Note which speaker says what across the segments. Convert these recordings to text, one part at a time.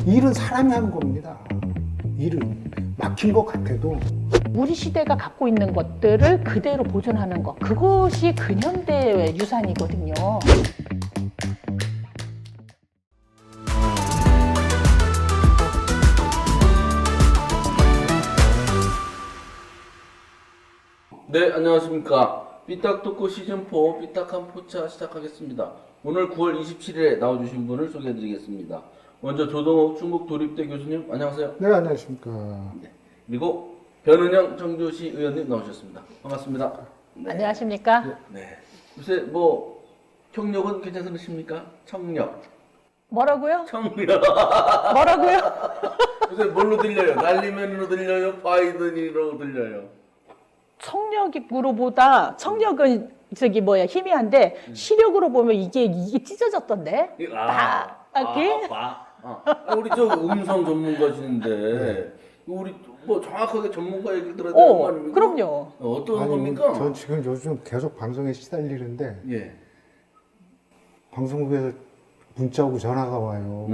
Speaker 1: 일은 사람이 하는 겁니다. 일은 막힌 것 같아도
Speaker 2: 우리 시대가 갖고 있는 것들을 그대로 보존하는 것, 그것이 근현대의 유산이거든요.
Speaker 3: 네, 안녕하십니까. 삐딱토크 시즌4 삐딱한 포차 시작하겠습니다. 오늘 9월 27일에 나와주신 분을 소개해드리겠습니다. 먼저 조동욱 중국 도립대 교수님, 안녕하세요.
Speaker 1: 네, 안녕하십니까.
Speaker 3: 네. 그리고 변은영 청주시 의원님 나오셨습니다. 반갑습니다. 네.
Speaker 2: 안녕하십니까?
Speaker 3: 네. 요새 뭐 경력은 괜찮으십니까? 청력.
Speaker 2: 뭐라고요?
Speaker 3: 청력.
Speaker 2: 뭐라고요?
Speaker 3: 요새 뭘로 들려요? 날리면으로 들려요? 바이든으로 들려요?
Speaker 2: 청력으로보다 청력은 저기 뭐야 희미한데 시력으로 보면 이게 찢어졌던데.
Speaker 3: 우리 저 음성 전문가시는데 우리 뭐 정확하게 전문가 얘기를 들어야 되는 거 아닙니까?
Speaker 2: 그럼요.
Speaker 3: 어떤 겁니까?
Speaker 1: 전 지금 요즘 계속 방송에 시달리는데
Speaker 3: 예.
Speaker 1: 방송국에서 문자 오고 전화가 와요.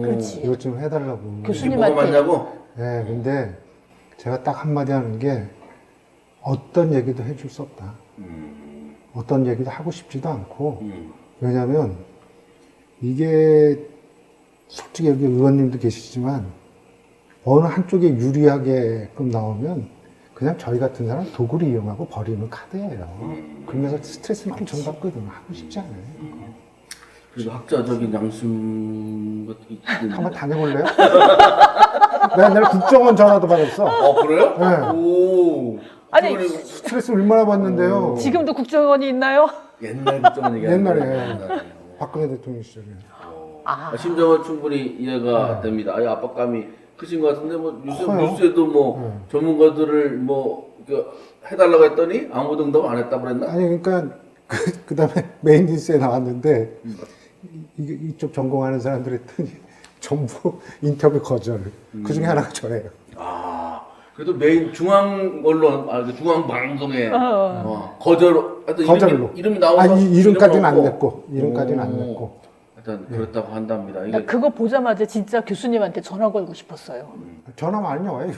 Speaker 2: 그렇지.
Speaker 1: 이것 좀 해달라고.
Speaker 2: 교수님.
Speaker 3: 뭐가 맞냐고?
Speaker 1: 네, 근데 제가 딱 한마디 하는 게 어떤 얘기도 해줄 수 없다. 어떤 얘기도 하고 싶지도 않고 왜냐면 이게 솔직히 여기 의원님도 계시지만 어느 한쪽에 유리하게끔 나오면 그냥 저희 같은 사람 도구를 이용하고 버리는 카드예요. 그러면서 스트레스를 엄청 받거든. 하고 싶지 않아요.
Speaker 3: 그래도 학자적인 양심 같은 게
Speaker 1: 한번 다녀볼래요? 내가 내일 국정원 전화도 받았어.
Speaker 3: 그래요?
Speaker 1: 네.
Speaker 3: 오.
Speaker 2: 아니,
Speaker 3: 그거는
Speaker 1: 스트레스 얼마나 받는데요.
Speaker 2: 지금도 국정원이 있나요?
Speaker 3: 옛날 국정원 얘기하는
Speaker 1: 옛날에.
Speaker 3: 거예요.
Speaker 1: 박근혜 대통령 시절에.
Speaker 3: 심정은 충분히 이해가 됩니다. 아예 압박감이 크신 것 같은데 뭐 요새
Speaker 1: 커요.
Speaker 3: 뉴스에도 뭐 전문가들을 뭐 해달라고 했더니 아무도 응답 안 했다 그랬나?
Speaker 1: 아니 그러니까 그 다음에 메인 뉴스에 나왔는데 이쪽 전공하는 사람들 했더니 전부 인터뷰 거절. 그 중에 하나가 저예요.
Speaker 3: 그래도 메인 중앙 언론, 그 중앙 방송에 거절. 하여튼
Speaker 1: 거절로.
Speaker 3: 이름이 나오서
Speaker 1: 아니 이름까지는 안
Speaker 3: 없고.
Speaker 1: 냈고 이름까지는 안 냈고.
Speaker 3: 하여튼 그렇다고 한답니다.
Speaker 2: 나 그거 보자마자 진짜 교수님한테 전화 걸고 싶었어요.
Speaker 1: 전화 많이 와요.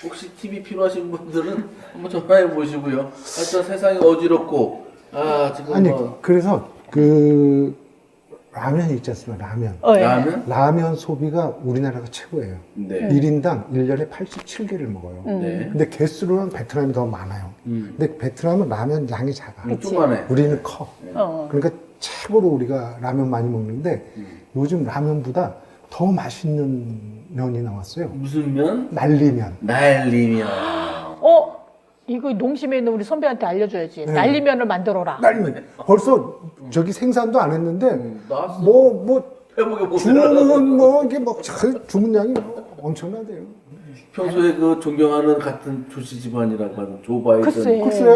Speaker 3: 혹시 TV 필요하신 분들은 한번 전화해 보시고요. 하여튼 세상이 어지럽고 지금
Speaker 1: 아니
Speaker 3: 뭐
Speaker 1: 그래서 그 라면 있지 않습니까? 라면.
Speaker 2: 예.
Speaker 3: 라면?
Speaker 1: 라면 소비가 우리나라가 최고예요.
Speaker 3: 네.
Speaker 1: 1인당 1년에 87개를 먹어요.
Speaker 3: 네.
Speaker 1: 근데 개수로는 베트남이 더 많아요. 근데 베트남은 라면 양이 작아.
Speaker 3: 조그만해.
Speaker 1: 우리는 커.
Speaker 2: 어.
Speaker 1: 그러니까 최고로 우리가 라면 많이 먹는데 요즘 라면보다 더 맛있는 면이 나왔어요.
Speaker 3: 무슨 면?
Speaker 1: 날리면.
Speaker 3: 날리면.
Speaker 2: 이거 농심에 있는 우리 선배한테 알려줘야지. 날리면을 만들어라.
Speaker 1: 날리면. 벌써 저기 생산도 안 했는데
Speaker 3: 나왔어.
Speaker 1: 뭐
Speaker 3: 해보게 보세요.
Speaker 1: 주문은 뭐 이게 뭐 주문량이 뭐 엄청나대요.
Speaker 3: 평소에 그 존경하는 같은 조씨 집안이라고 하는 조 바이든.
Speaker 2: 글쎄.
Speaker 1: 글쎄,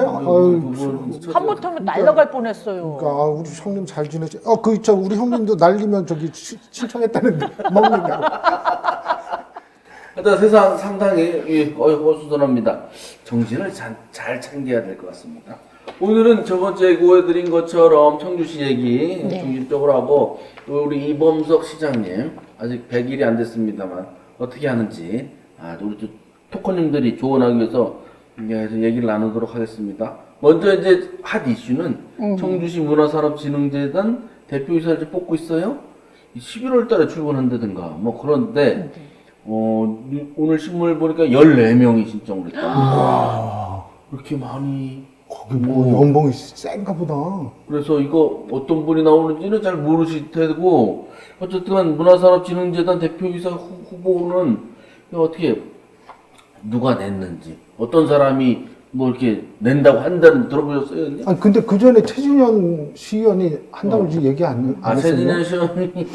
Speaker 2: 한번터면 날아갈 뻔했어요.
Speaker 1: 그러니까 우리 형님 잘 지내지? 우리 형님도 날리면 저기 신청했다는데 먹는다고.
Speaker 3: 하여튼 세상 상당히 어수선합니다. 정신을 잘 챙겨야 될 것 같습니다. 오늘은 저번 주에 예고해드린 것처럼 청주시 얘기 중심적으로 하고 또 우리 이범석 시장님 아직 100일이 안 됐습니다만 어떻게 하는지 우리 또 토커님들이 조언하기 위해서 얘기를 나누도록 하겠습니다. 먼저 이제 핫 이슈는 청주시 문화산업진흥재단 대표이사를 뽑고 있어요. 11월 달에 출근한다든가 뭐 그런데 오늘 신문을 보니까 14명이 신청을 했다. 그렇게 많이.
Speaker 1: 거기 뭐 연봉이 센가 보다.
Speaker 3: 그래서 이거 어떤 분이 나오는지는 잘 모르실 테고 어쨌든 문화산업진흥재단 대표이사 후보는 어떻게 누가 냈는지 어떤 사람이 뭐 이렇게 낸다고 한다는 들어보셨어요?
Speaker 1: 아니 근데 그 전에 최진현 시의원이 한다고 얘기 안 했어요?
Speaker 3: 최진현 시의원이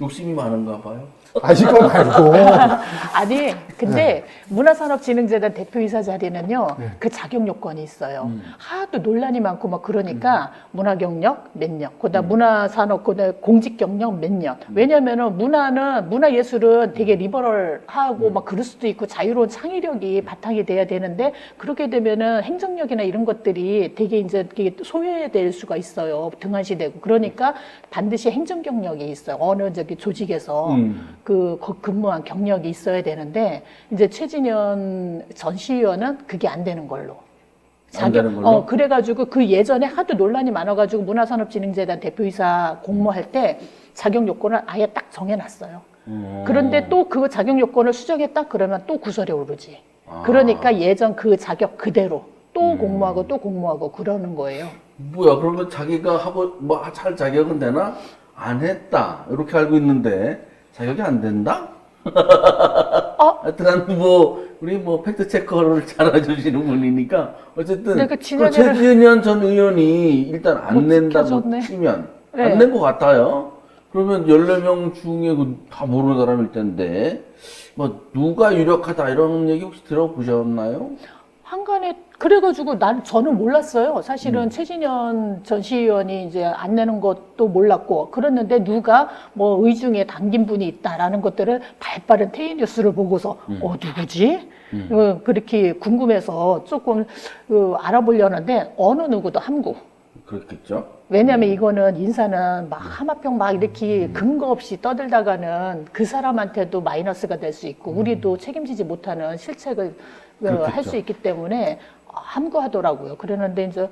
Speaker 3: 욕심이 많은가 봐요.
Speaker 1: 아, 이거 말고.
Speaker 2: 아니, 근데 문화산업진흥재단 대표이사 자리는요,
Speaker 1: 네.
Speaker 2: 그 자격 요건이 있어요. 하도 논란이 많고 막 그러니까 문화경력 몇 년, 그다음 문화산업, 그다음 공직경력 몇 년. 왜냐면은 문화예술은 되게 리버럴하고 막 그럴 수도 있고 자유로운 창의력이 바탕이 돼야 되는데 그렇게 되면은 행정력이나 이런 것들이 되게 이제 되게 소외될 수가 있어요. 등한시되고. 그러니까 반드시 행정경력이 있어요. 어느 저기 조직에서. 근무한 경력이 있어야 되는데 이제 최진현 전 시의원은 그게 안 되는 걸로.
Speaker 3: 안 되는 걸로?
Speaker 2: 그래가지고 그 예전에 하도 논란이 많아가지고 문화산업진흥재단 대표이사 공모할 때 자격 요건을 아예 딱 정해놨어요. 그런데 또 그 자격 요건을 수정했다 그러면 또 구설에 오르지. 그러니까 예전 그 자격 그대로 또 공모하고 또 공모하고 그러는 거예요.
Speaker 3: 뭐야, 그러면 자기가 하고, 뭐, 할 자격은 되나? 안 했다. 이렇게 알고 있는데, 자격이 안 된다? 하여튼, 우리 팩트체커를 잘 알아주시는 분이니까, 어쨌든,
Speaker 2: 내가
Speaker 3: 그
Speaker 2: 지난해를-
Speaker 3: 최진현 전 의원이 일단 안
Speaker 2: 못
Speaker 3: 낸다고
Speaker 2: 지켜줬네.
Speaker 3: 치면,
Speaker 2: 네.
Speaker 3: 안 낸 것 같아요. 그러면 14명 중에 다 모르는 사람일 텐데, 누가 유력하다, 이런 얘기 혹시 들어보셨나요?
Speaker 2: 한간에 그래가지고 저는 몰랐어요. 사실은 최진현 전 시의원이 이제 안 내는 것도 몰랐고 그랬는데 누가 뭐 의중에 담긴 분이 있다라는 것들을 발빠른 테이뉴스를 보고서 누구지? 그렇게 궁금해서 조금 알아보려는데 어느 누구도 함구.
Speaker 3: 그렇겠죠.
Speaker 2: 왜냐하면 이거는 인사는 막 하마평 막 이렇게 근거 없이 떠들다가는 그 사람한테도 마이너스가 될 수 있고 우리도 책임지지 못하는 실책을 할 수 있기 때문에 함구하더라고요. 그러는데 이제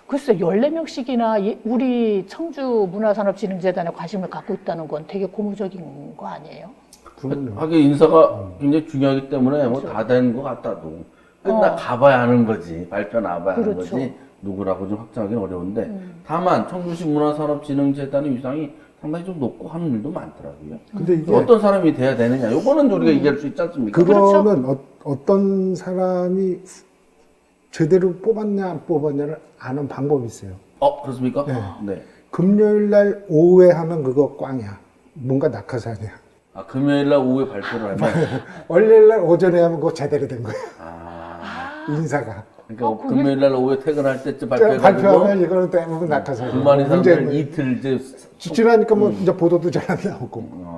Speaker 2: 글쎄 14명씩이나 우리 청주 문화산업진흥재단에 관심을 갖고 있다는 건 되게 고무적인 거 아니에요?
Speaker 3: 하긴 인사가 굉장히 중요하기 때문에 뭐 다 된 것 같다도 가봐야 하는 거지. 발표 나와봐야 하는
Speaker 2: 그렇죠.
Speaker 3: 거지. 누구라고 좀 확정하기는 어려운데 다만 청주시 문화산업진흥재단의 위상이 상당히 좀 높고 하는 일도 많더라고요.
Speaker 1: 근데 이게
Speaker 3: 어떤 사람이 돼야 되느냐 요거는 우리가 얘기할 수 있지 않습니까?
Speaker 1: 그거는 어떤 사람이 제대로 뽑았냐 안 뽑았냐를 아는 방법이 있어요.
Speaker 3: 그렇습니까?
Speaker 1: 네.
Speaker 3: 네.
Speaker 1: 금요일 날 오후에 하면 그거 꽝이야. 뭔가 낙하산이야.
Speaker 3: 금요일 날 오후에 발표를 하면
Speaker 1: 월요일 날 오전에 하면 그거 제대로 된 거야. 인사가.
Speaker 3: 그러니까 금요일 날 오후에 퇴근할 때쯤 발표해가지고
Speaker 1: 발표하면 이거는 대부분 낙하산이야.
Speaker 3: 불만인 사람들 이틀 이제
Speaker 1: 지나니까 뭐 이제 보도도 잘 안 나오고.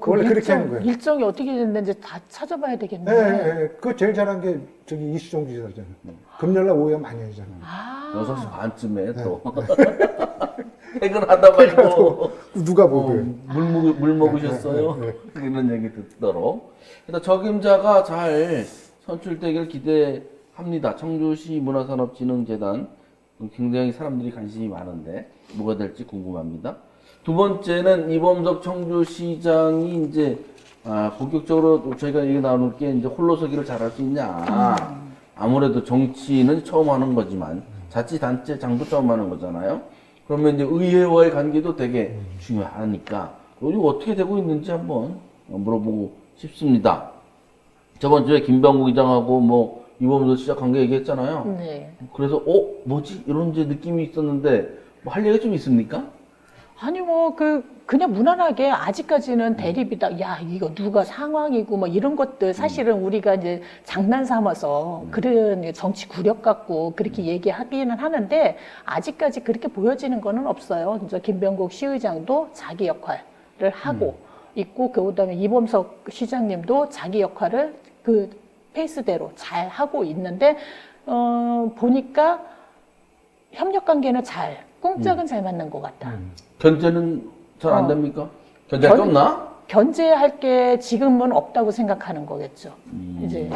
Speaker 2: 그
Speaker 1: 원래 그렇게 하는 거예요.
Speaker 2: 일정이 어떻게 됐는지 다 찾아봐야 되겠네.
Speaker 1: 네, 그거 제일 잘한 게 저기 이수정 지사잖아. 금요일 날 오후에 많이 하잖아.
Speaker 3: 6시 반쯤에 또 퇴근하다 말고
Speaker 1: 누가 보고요.
Speaker 3: 물 먹으셨어요? 이런 얘기 듣도록. 일단 적임자가 잘 선출되길 기대합니다. 청주시 문화산업진흥재단 굉장히 사람들이 관심이 많은데 뭐가 될지 궁금합니다. 두 번째는 이범석 청주시장이 이제 본격적으로 저희가 얘기 나눌 게 이제 홀로서기를 잘할 수 있냐. 아무래도 정치는 처음 하는 거지만 자치단체장도 처음 하는 거잖아요. 그러면 이제 의회와의 관계도 되게 중요하니까 이거 어떻게 되고 있는지 한번 물어보고 싶습니다. 저번 주에 김병국 의장하고 뭐 이범석 시장 관계 얘기했잖아요.
Speaker 2: 네.
Speaker 3: 그래서 뭐지 이런 이제 느낌이 있었는데 뭐 할 얘기가 좀 있습니까?
Speaker 2: 아니 그냥 무난하게 아직까지는 대립이다. 야 이거 누가 상황이고 뭐 이런 것들 사실은 우리가 이제 장난 삼아서 그런 정치 굴욕 갖고 그렇게 얘기하기는 하는데 아직까지 그렇게 보여지는 거는 없어요. 이제 김병국 시의장도 자기 역할을 하고 있고 그다음에 이범석 시장님도 자기 역할을 그 페이스대로 잘 하고 있는데 보니까 협력 관계는 꿍짝은 잘 맞는 것 같다.
Speaker 3: 견제는 잘 안 됩니까? 견제가 좀 나?
Speaker 2: 견제할 게 지금은 없다고 생각하는 거겠죠. 이제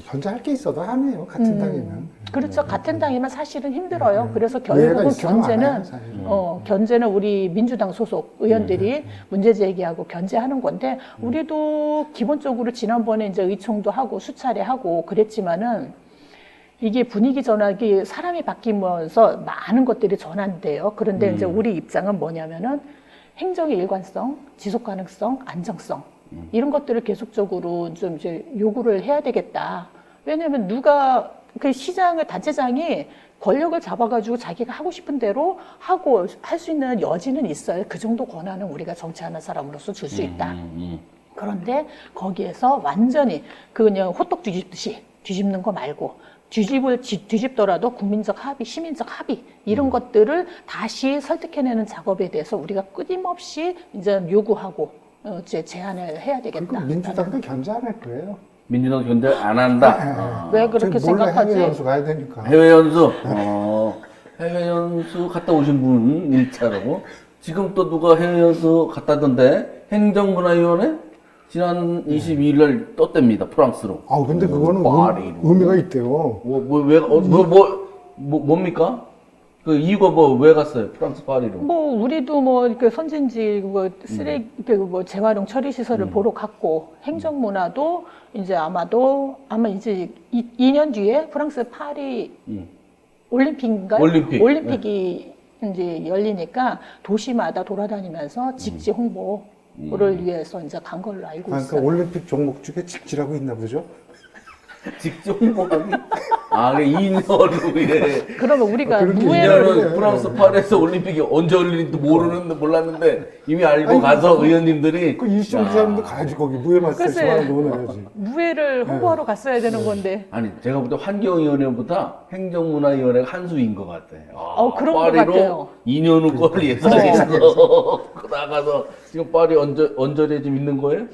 Speaker 1: 견제할 게 있어도 하네요. 같은 당이면.
Speaker 2: 그렇죠. 같은 당이면 사실은 힘들어요. 그래서
Speaker 1: 이해가
Speaker 2: 결국은
Speaker 1: 있어요, 많아요, 사실.
Speaker 2: 견제는 우리 민주당 소속 의원들이 문제 제기하고 견제하는 건데 우리도 기본적으로 지난번에 이제 의총도 하고 수차례 하고 그랬지만은 이게 분위기 전환이 사람이 바뀌면서 많은 것들이 전환돼요. 그런데 이제 우리 입장은 뭐냐면은 행정의 일관성, 지속 가능성, 안정성 이런 것들을 계속적으로 좀 이제 요구를 해야 되겠다. 왜냐하면 누가 그 시장을 단체장이 권력을 잡아가지고 자기가 하고 싶은 대로 하고 할 수 있는 여지는 있어요. 그 정도 권한은 우리가 정치하는 사람으로서 줄 수 있다. 그런데 거기에서 완전히 그냥 호떡 뒤집듯이 뒤집는 거 말고 뒤집더라도 국민적 합의, 시민적 합의 이런 것들을 다시 설득해내는 작업에 대해서 우리가 끊임없이 이제 요구하고 이제 제안을 해야 되겠다.
Speaker 1: 그리고 민주당도 견제 안 할 거예요.
Speaker 3: 민주당 견제 안 한다.
Speaker 2: 왜 그렇게
Speaker 1: 저희 몰래
Speaker 2: 생각하지?
Speaker 1: 해외 연수 가야 되니까.
Speaker 3: 해외 연수. 해외 연수 갔다 오신 분 1차로. 지금 또 누가 해외 연수 갔다던데 행정문화위원회 지난 22일 날 떴답니다. 프랑스로.
Speaker 1: 아, 근데 그거는
Speaker 3: 파리로.
Speaker 1: 의미가 있대요.
Speaker 3: 뭡니까? 그 이유가 왜 갔어요? 프랑스 파리로.
Speaker 2: 뭐 우리도 뭐 이렇게 선진지 뭐 쓰레기 뭐 재활용 처리 시설을 보러 갔고 행정문화도 이제 아마 이제 2년 뒤에 프랑스 파리 올림픽인가요? 올림픽이 이제 열리니까 도시마다 돌아다니면서 직지 홍보를 위해서 이제 간 걸로 알고
Speaker 1: 그러니까
Speaker 2: 있어요.
Speaker 1: 올림픽 종목 중에 직지라고 있나 보죠?
Speaker 3: 직접 홍보하기? 아, 2년 후에.
Speaker 2: 그러면 우리가
Speaker 1: 그런 게
Speaker 2: 무예를
Speaker 3: 2년은 프랑스 파리에서 올림픽이 언제 열리는지 몰랐는데 이미 알고 가서 의원님들이
Speaker 1: 그 이슈 기사님도 가야지 거기 무예만
Speaker 2: 글쎄.
Speaker 1: 세시만 넣어놔야지.
Speaker 2: 무예를 홍보하러 갔어야 되는 건데.
Speaker 3: 아니 제가 볼 때 환경위원회보다 행정문화위원회가 한 수인 것 같아.
Speaker 2: 그런 것
Speaker 3: 파리로
Speaker 2: 같아요.
Speaker 3: 2년 후 거를 예상해서 나가서 지금 파리 언저리에 지금 있는 거예요?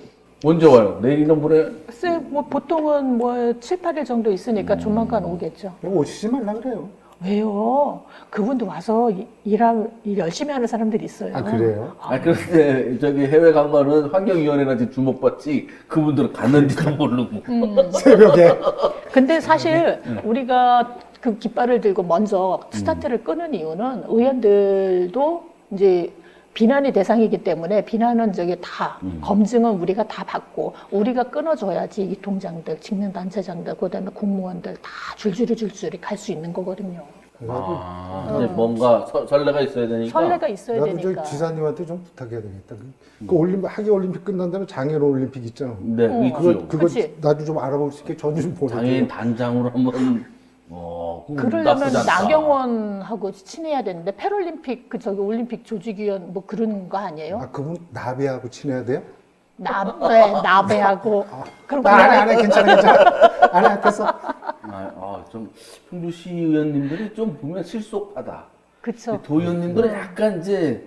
Speaker 3: 언제 와요? 내일이나 모레?
Speaker 2: 글쎄 뭐 보통은 뭐 7, 8일 정도 있으니까 조만간 오겠죠.
Speaker 1: 오시지 말라 그래요.
Speaker 2: 왜요? 그분도 와서 일 열심히 하는 사람들이 있어요.
Speaker 1: 아, 그래요?
Speaker 3: 그런데 저기 해외 간 거는 환경위원회나 지금 주목받지 그분들은 갔는지도 모르고.
Speaker 1: 새벽에.
Speaker 2: 근데 사실 우리가 그 깃발을 들고 먼저 스타트를 끄는 이유는 의원들도 이제 비난의 대상이기 때문에 비난은 다 검증은 우리가 다 받고 우리가 끊어줘야지 이 통장들, 직능단체장들, 그다음에 공무원들 다 줄줄이 갈 수 있는 거거든요.
Speaker 3: 근데 뭔가 설레가 있어야 되니까.
Speaker 2: 설레가 있어야
Speaker 1: 나도
Speaker 2: 되니까.
Speaker 1: 저희 지사님한테 좀 부탁해야 되겠다. 그 하계 올림픽 끝난 다음에 장애인 올림픽 있잖아.
Speaker 3: 네, 있죠.
Speaker 1: 그거
Speaker 2: 그치.
Speaker 1: 나도 좀 알아볼 수 있게 전화 좀 보내줘.
Speaker 3: 장애인 단장으로 한번
Speaker 2: 그러려면
Speaker 3: 나쁘지 않다.
Speaker 2: 나경원하고 친해야 되는데 패럴림픽 올림픽 조직위원 뭐 그런 거 아니에요?
Speaker 1: 아, 그분 나비하고 친해야 돼요?
Speaker 2: 나배하고 그럼
Speaker 1: 안 해, 괜찮아. 안 해, 됐어.
Speaker 3: 좀 청주시 의원님들이 좀 보면 실속하다.
Speaker 2: 그쵸.
Speaker 3: 도의원님들은 약간 이제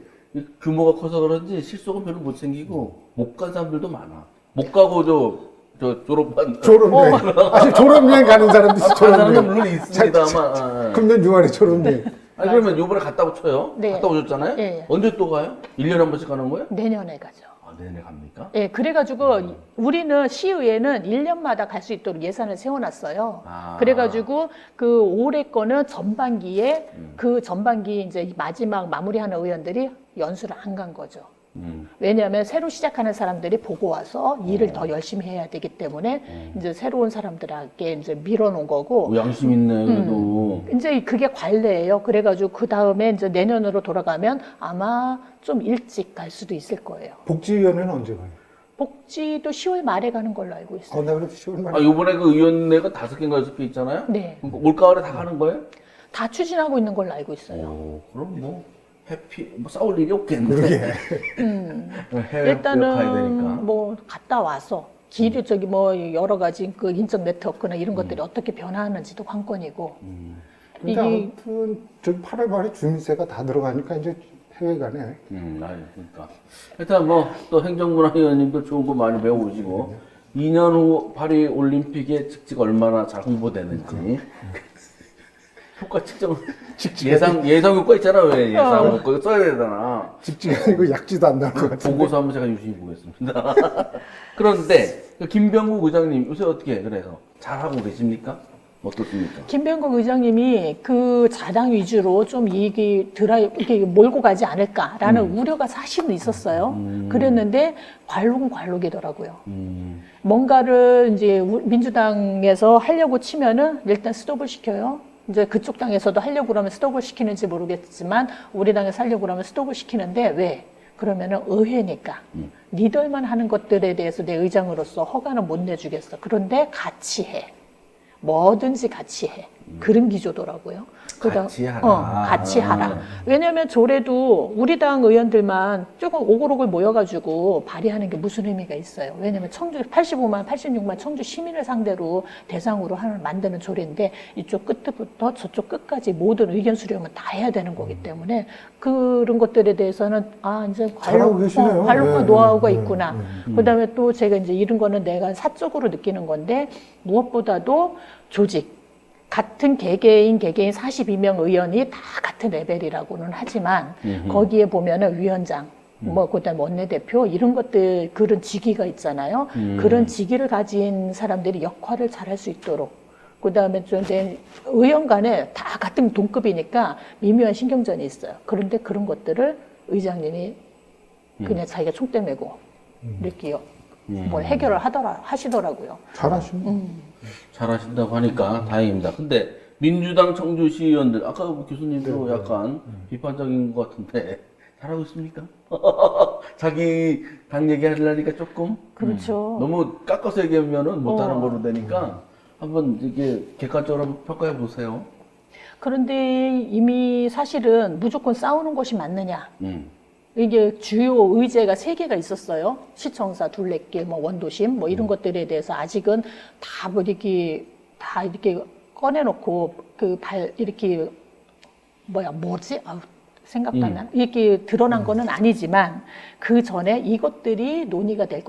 Speaker 3: 규모가 커서 그런지 실속은 별로 못 챙기고 못 간 사람들도 많아. 못 가고 저 졸업한
Speaker 1: 졸업여행. 아직 졸업여행 가는 사람도 있어,
Speaker 3: 간 사람도
Speaker 1: 졸업여행.
Speaker 3: 물론 있습니다만.
Speaker 1: 금년 6월에 졸업여행.
Speaker 3: 그러면 요번에 갔다고 쳐요?
Speaker 2: 네.
Speaker 3: 갔다 오셨잖아요?
Speaker 2: 네.
Speaker 3: 언제 또 가요? 1년에 한 번씩 가는 거예요?
Speaker 2: 내년에 가죠.
Speaker 3: 내년에 갑니까?
Speaker 2: 예, 그래가지고 우리는 시의회는 1년마다 갈 수 있도록 예산을 세워놨어요. 그래가지고 그 올해 거는 전반기에 그 전반기 이제 마지막 마무리하는 의원들이 연수를 안 간 거죠. 왜냐하면 새로 시작하는 사람들이 보고 와서 일을 더 열심히 해야 되기 때문에 이제 새로운 사람들에게 이제 밀어놓은 거고.
Speaker 3: 양심 있네, 그래도.
Speaker 2: 이제 그게 관례예요. 그래가지고 그 다음에 이제 내년으로 돌아가면 아마 좀 일찍 갈 수도 있을 거예요.
Speaker 1: 복지위원회는 언제 가요?
Speaker 2: 복지도 10월 말에 가는 걸로 알고 있어요.
Speaker 1: 나 그래도 10월 말에.
Speaker 3: 요번에 그 의원회가 5개인가 6개 있잖아요?
Speaker 2: 네.
Speaker 3: 올가을에 다 가는 거예요?
Speaker 2: 다 추진하고 있는 걸로 알고 있어요.
Speaker 3: 그럼 뭐 싸울 일이 없겠네.
Speaker 1: 그러게.
Speaker 3: 해외 가야 되니까.
Speaker 2: 일단은 뭐 갔다 와서 길이 뭐 여러 가지 그 인적 네트워크나 이런 것들이 어떻게 변화하는지도 관건이고.
Speaker 1: 근데 아무튼 저기 8월 말에 주민세가 다 들어가니까 이제 해외 가네.
Speaker 3: 그러니까. 일단 또 행정문화위원님도 좋은 거 많이 배워오시고 2년 후 파리 올림픽의 직지가 얼마나 잘 홍보되는지 효과 측정 예상 효과 있잖아. 왜 예상 효과 이거 써야 되잖아.
Speaker 1: 직지가 아니고 약지도 안 나올 것 같은데.
Speaker 3: 보고서 한번 제가 유심히 보겠습니다. 그런데 김병국 의장님 요새 어떻게 그래서 잘하고 계십니까? 어떻습니까?
Speaker 2: 김병국 의장님이 그 자당 위주로 좀 이익이 이렇게 몰고 가지 않을까라는 우려가 사실은 있었어요. 그랬는데 관록이더라고요. 뭔가를 이제 민주당에서 하려고 치면은 일단 스톱을 시켜요. 이제 그쪽 당에서도 하려고 그러면 스톱을 시키는지 모르겠지만 우리 당에서 하려고 그러면 스톱을 시키는데 왜? 그러면은 의회니까 니들만 하는 것들에 대해서 내 의장으로서 허가는 못 내주겠어. 그런데 같이 해. 뭐든지 같이 해. 그런 기조더라고요.
Speaker 3: 같이 하라.
Speaker 2: 같이 하라. 왜냐하면 조례도 우리 당 의원들만 조금 오글오글 모여가지고 발의하는 게 무슨 의미가 있어요. 왜냐하면 청주 85만, 86만 청주 시민을 상대로 대상으로 만드는 조례인데 이쪽 끝부터 저쪽 끝까지 모든 의견 수렴은 다 해야 되는 거기 때문에 그런 것들에 대해서는 이제
Speaker 1: 잘하고 계시네요.
Speaker 2: 관료과
Speaker 1: 네,
Speaker 2: 노하우가
Speaker 1: 네,
Speaker 2: 있구나.
Speaker 1: 네.
Speaker 2: 그다음에 또 제가 이제 이런 거는 내가 사적으로 느끼는 건데 무엇보다도 조직. 같은 개개인 42명 의원이 다 같은 레벨이라고는 하지만 거기에 보면은 위원장, 그다음 원내대표 이런 것들 그런 직위가 있잖아요. 그런 직위를 가진 사람들이 역할을 잘할 수 있도록. 그다음에 좀 이제 의원 간에 다 같은 동급이니까 미묘한 신경전이 있어요. 그런데 그런 것들을 의장님이 그냥 자기가 총대 메고 이렇게 뭘 해결을 하시더라고요.
Speaker 1: 잘하시네.
Speaker 3: 잘하신다고 하니까 다행입니다. 근데 민주당 청주시 의원들 아까 교수님도
Speaker 1: 네,
Speaker 3: 약간 비판적인 것 같은데 잘하고 있습니까? 자기 당 얘기하려니까 조금
Speaker 2: 그렇죠.
Speaker 3: 너무 깎아서 얘기하면은 못하는 거로 되니까 한번 이게 객관적으로 한번 평가해 보세요.
Speaker 2: 그런데 이미 사실은 무조건 싸우는 것이 맞느냐?
Speaker 3: 음.
Speaker 2: 이게 주요 의제가 3개가 있었어요. 시청사 둘레길, 원도심, 이런 것들에 대해서 아직은 다 이렇게 꺼내놓고 이렇게 생각도 안 나. 이렇게 드러난 거는 아니지만 그 전에 이것들이 논의가 될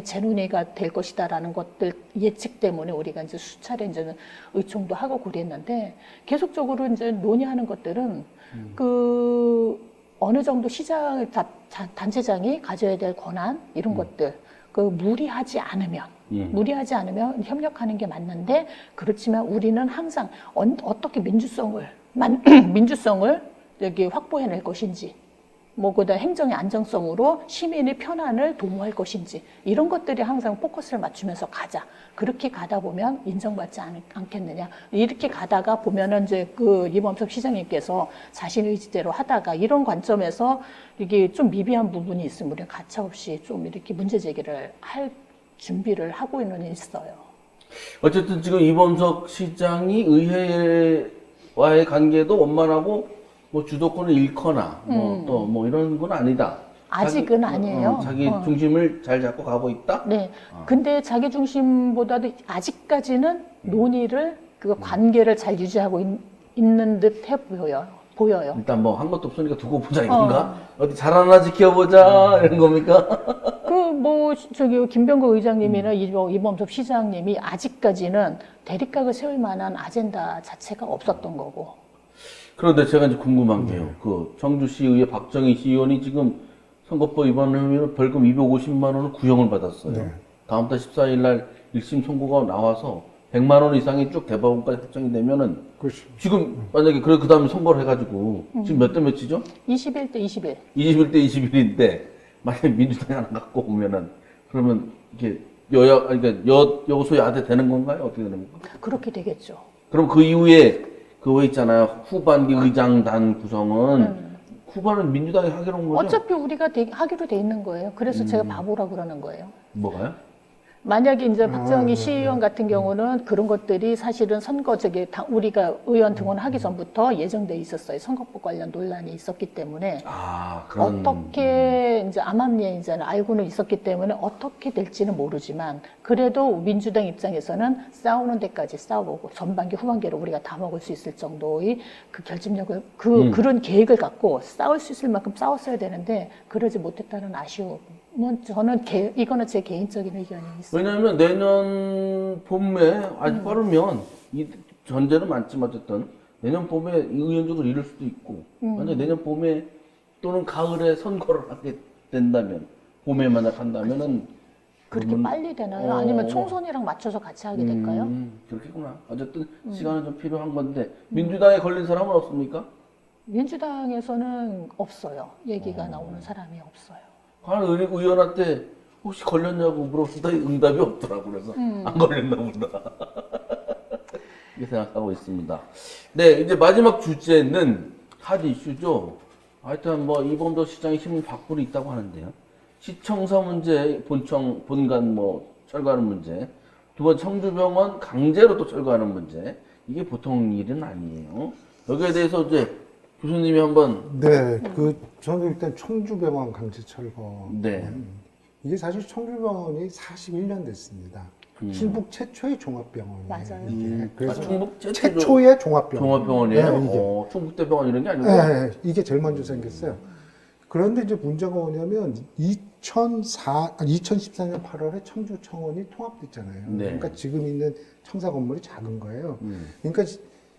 Speaker 2: 재논의가 될 것이다라는 것들 예측 때문에 우리가 이제 수차례 이제 의총도 하고 그랬는데 계속적으로 이제 논의하는 것들은 어느 정도 시장 단체장이 가져야 될 권한 이런 것들 무리하지 않으면 협력하는 게 맞는데 그렇지만 우리는 항상 어떻게 민주성을 여기 확보해낼 것인지 그다음 행정의 안정성으로 시민의 편안을 도모할 것인지 이런 것들이 항상 포커스를 맞추면서 가자. 그렇게 가다 보면 인정받지 않겠느냐. 이렇게 가다가 보면은 이제 이범석 시장님께서 자신의 의지대로 하다가 이런 관점에서 이게 좀 미비한 부분이 있으면 우리는 가차없이 좀 이렇게 문제 제기를 할 준비를 하고 있어요.
Speaker 3: 어쨌든 지금 이범석 시장이 의회와의 관계도 원만하고 주도권을 잃거나 또 이런 건 아니다.
Speaker 2: 아직은 아니에요.
Speaker 3: 자기 중심을 잘 잡고 가고 있다.
Speaker 2: 네. 근데 자기 중심보다도 아직까지는 논의를 관계를 잘 유지하고 있는 듯해 보여요.
Speaker 3: 일단 한 것도 없으니까 두고 보자 이건가? 어디 잘하나 지켜보자 이런 겁니까?
Speaker 2: 김병국 의장님이나 이범석 시장님이 아직까지는 대립각을 세울 만한 아젠다 자체가 없었던 거고.
Speaker 3: 그런데 제가 이제 궁금한 게요. 청주시의회 박정희 시의원이 지금 선거법 위반 혐의로 벌금 250만 원을 구형을 받았어요.
Speaker 1: 네.
Speaker 3: 다음 달 14일 날 1심 선고가 나와서 100만 원 이상이 쭉 대법원까지 확정이 되면은
Speaker 1: 그렇죠.
Speaker 3: 지금 만약에 그 다음에 선거를 해가지고 지금 몇 대 몇이죠?
Speaker 2: 21대 21.
Speaker 3: 21대 21인데 만약에 민주당이 하나 갖고 오면은 그러면 이게 여소야대 되는 건가요? 어떻게 되는 건가요?
Speaker 2: 그렇게 되겠죠.
Speaker 3: 그럼 그 이후에 그거 있잖아요. 후반기 의장단 구성은 후반은 민주당이 하기로 한 거죠?
Speaker 2: 어차피 우리가 하기로 돼 있는 거예요. 그래서 제가 바보라 그러는 거예요.
Speaker 3: 뭐가요?
Speaker 2: 만약에 이제 박정희 시의원 같은 경우는 그런 것들이 사실은 우리가 의원 등원하기 전부터 예정돼 있었어요. 선거법 관련 논란이 있었기 때문에 어떻게 이제 암암리에 이제 알고는 있었기 때문에 어떻게 될지는 모르지만 그래도 민주당 입장에서는 싸우는 데까지 싸우고 전반기 후반기를 우리가 다 먹을 수 있을 정도의 그 결집력을 그런 계획을 갖고 싸울 수 있을 만큼 싸웠어야 되는데 그러지 못했다는 아쉬움. 저는 이거는 제 개인적인 의견이 있어요.
Speaker 3: 왜냐하면 내년 봄에 아주 빠르면 이 전제는 많지만 어쨌든 내년 봄에 의원직을 잃을 수도 있고 만약 내년 봄에 또는 가을에 선거를 하게 된다면 봄에 만약 한다면은
Speaker 2: 그렇게 빨리 되나요? 아니면 총선이랑 맞춰서 같이 하게 될까요?
Speaker 3: 그렇겠구나. 어쨌든 시간은 좀 필요한 건데 민주당에 걸린 사람은 없습니까?
Speaker 2: 민주당에서는 없어요. 얘기가 나오는 사람이 없어요.
Speaker 3: 한 의원한테 혹시 걸렸냐고 물었더니 응답이 없더라고. 그래서 안 걸렸나 보다. 이렇게 생각하고 있습니다. 네, 이제 마지막 주제는 핫 이슈죠. 하여튼 이범석 시장이 힘을 밖으로 있다고 하는데요. 시청사 문제, 본관 철거하는 문제, 두 번 청주병원 강제로 또 철거하는 문제, 이게 보통 일은 아니에요. 여기에 대해서 이제 교수님이 한번
Speaker 1: 네, 저는 일단 청주병원 강제철거.
Speaker 3: 네.
Speaker 1: 이게 사실 청주병원이 41년 됐습니다. 충북 최초의 종합병원이에요.
Speaker 2: 맞아요.
Speaker 1: 이게. 그래서
Speaker 3: 충북
Speaker 1: 최초의 종합병원.
Speaker 3: 종합병원이에요.
Speaker 1: 네, 이게.
Speaker 3: 충북대병원 이런 게 아니고.
Speaker 1: 네, 이게 제일 먼저 생겼어요. 그런데 이제 문제가 뭐냐면 2014년 8월에 청주청원이 통합됐잖아요.
Speaker 3: 네.
Speaker 1: 그러니까 지금 있는 청사 건물이 작은 거예요. 그러니까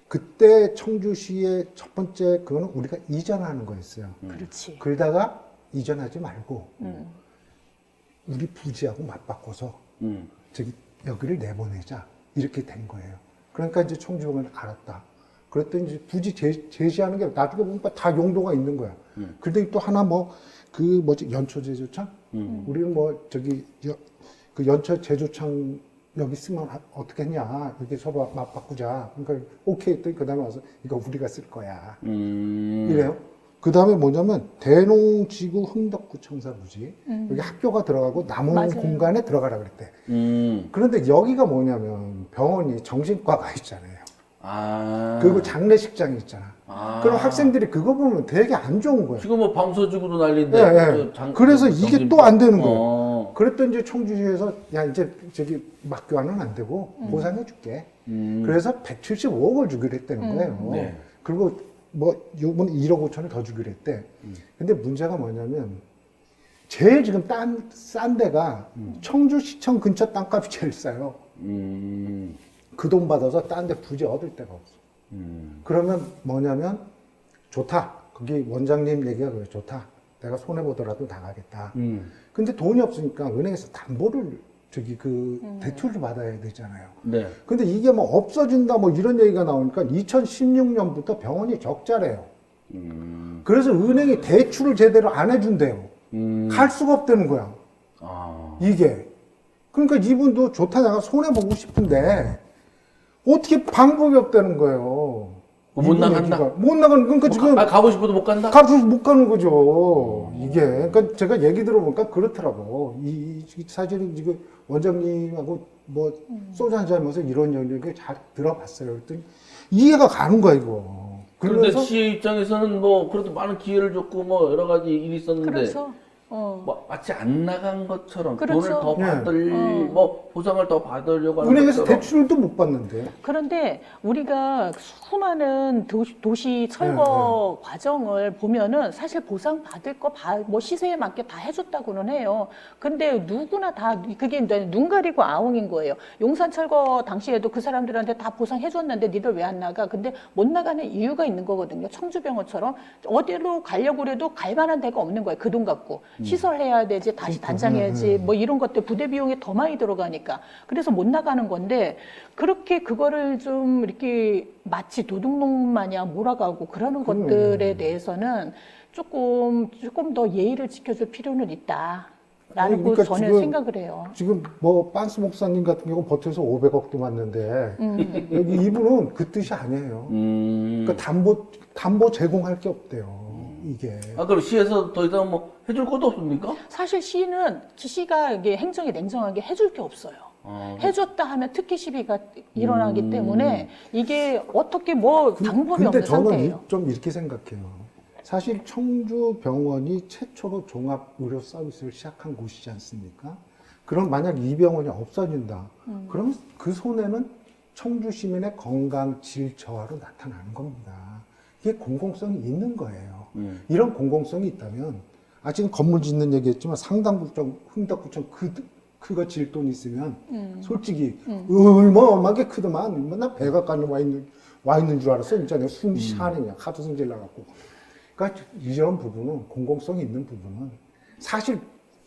Speaker 1: 그때 청주시의 첫 번째 그거는 우리가 이전하는 거였어요.
Speaker 2: 그렇지.
Speaker 1: 그러다가 이전하지 말고 우리 부지하고 맞바꿔서 저기 여기를 내보내자 이렇게 된 거예요. 그러니까 이제 청주병원이 알았다. 그랬더니 이제 부지 제시하는 게 나중에 보니까 다 용도가 있는 거야. 그런데 또 하나 연초 제조창? 우리는 그 연초 제조창 여기 쓰면 어떻게 했냐. 이렇게 서로 맞바꾸자. 그러니까 오케이 했더니 그 다음에 와서 이거 우리가 쓸 거야. 이래요. 그 다음에 뭐냐면 대농지구 흥덕구 청사부지. 여기 학교가 들어가고 남은
Speaker 2: 맞아요.
Speaker 1: 공간에 들어가라 그랬대. 그런데 여기가 뭐냐면 병원이 정신과가 있잖아요. 그리고 장례식장이 있잖아. 그럼 학생들이 그거 보면 되게 안 좋은 거야.
Speaker 3: 지금 뭐 방서지구도 난리인데.
Speaker 1: 네, 네. 그래서 이게 또 안 되는 거예요. 그랬더니 이제 청주시에서 야 이제 저기 막교환은 안 되고 보상해 줄게. 그래서 175억을 주기로 했다는 거예요.
Speaker 3: 네.
Speaker 1: 그리고 요번 1억 5천을 더 주기로 했대. 근데 문제가 뭐냐면 제일 지금 싼 데가 청주시청 근처 땅값이 제일 싸요. 그 돈 받아서 딴 데 부지 얻을 데가 없어. 그러면 뭐냐면 좋다. 거기 원장님 얘기가 그래. 좋다. 내가 손해보더라도 나가겠다. 근데 돈이 없으니까 은행에서 담보를 대출을 받아야 되잖아요.
Speaker 3: 네.
Speaker 1: 근데 이게 뭐 없어진다 뭐 이런 얘기가 나오니까 2016년부터 병원이 적자래요. 그래서 은행이 대출을 제대로 안 해준대요. 갈 수가 없다는 거야. 이게. 그러니까 이분도 좋다. 내가 손해보고 싶은데 어떻게 방법이 없다는 거예요.
Speaker 3: 못 나간다?
Speaker 1: 못 나가는, 그러니까 지금.
Speaker 3: 가고 싶어도 못 간다?
Speaker 1: 가서 못 가는 거죠. 이게. 그러니까 제가 얘기 들어보니까 그렇더라고. 사실은 지금 원장님하고 소주 한잔 하면서 이런 얘기 잘 들어봤어요. 그랬더니 이해가 가는 거야, 이거.
Speaker 3: 그런데
Speaker 1: 그러면서
Speaker 3: 시의 입장에서는 그래도 많은 기회를 줬고 여러 가지 일이 있었는데.
Speaker 2: 그래서
Speaker 3: 마치 안 나간 것처럼
Speaker 2: 그렇죠.
Speaker 3: 돈을 더 받을, 보상을 더 받으려고 하는
Speaker 1: 은행에서
Speaker 3: 것처럼.
Speaker 1: 대출도 못 받는데.
Speaker 2: 그런데 우리가 수많은 도시 철거 과정을 보면은 사실 보상 받을 거 시세에 맞게 다 해줬다고는 해요. 근데 누구나 다 그게 눈 가리고 아웅인 거예요. 용산 철거 당시에도 그 사람들한테 다 보상해줬는데 니들 왜 안 나가? 근데 못 나가는 이유가 있는 거거든요. 청주병원처럼 어디로 가려고 해도 갈 만한 데가 없는 거예요. 그 돈 갖고. 시설해야 되지, 다시 단장해야지, 이런 것들 부대 비용이 더 많이 들어가니까. 그래서 못 나가는 건데, 그렇게 그거를 좀 이렇게 마치 도둑놈 마냥 몰아가고 그러는 것들에 대해서는 조금 더 예의를 지켜줄 필요는 있다. 라는 거 저는
Speaker 1: 지금,
Speaker 2: 생각을 해요.
Speaker 1: 지금 빤스 목사님 같은 경우 버텨서 500억도 맞는데, 여기 이분은 그 뜻이 아니에요. 그러니까 담보 제공할 게 없대요. 이게.
Speaker 3: 그럼 시에서 더 이상 해줄 것도 없습니까?
Speaker 2: 사실 시가 이게 행정이 냉정하게 해줄 게 없어요. 해줬다 하면 특혜 시비가 일어나기 때문에 이게 어떻게 방법이
Speaker 1: 근데
Speaker 2: 없는
Speaker 1: 저는
Speaker 2: 상태예요.
Speaker 1: 좀 이렇게 생각해요. 사실 청주병원이 최초로 종합의료 서비스를 시작한 곳이지 않습니까? 그럼 만약 이 병원이 없어진다. 그러면 그 손해는 청주 시민의 건강 질 저하로 나타나는 겁니다. 이게 공공성이 있는 거예요. 이런 공공성이 있다면 지금 건물 짓는 얘기했지만 상당부점 흥덕구청 그거 질 돈 있으면 솔직히 얼마만하게 크더만 맨날 백악관에 와 있는 줄 알았어. 진짜 내가 숨이 샤니냐 하도 성질 나갖고. 그러니까 이런 부분은 공공성이 있는 부분은 사실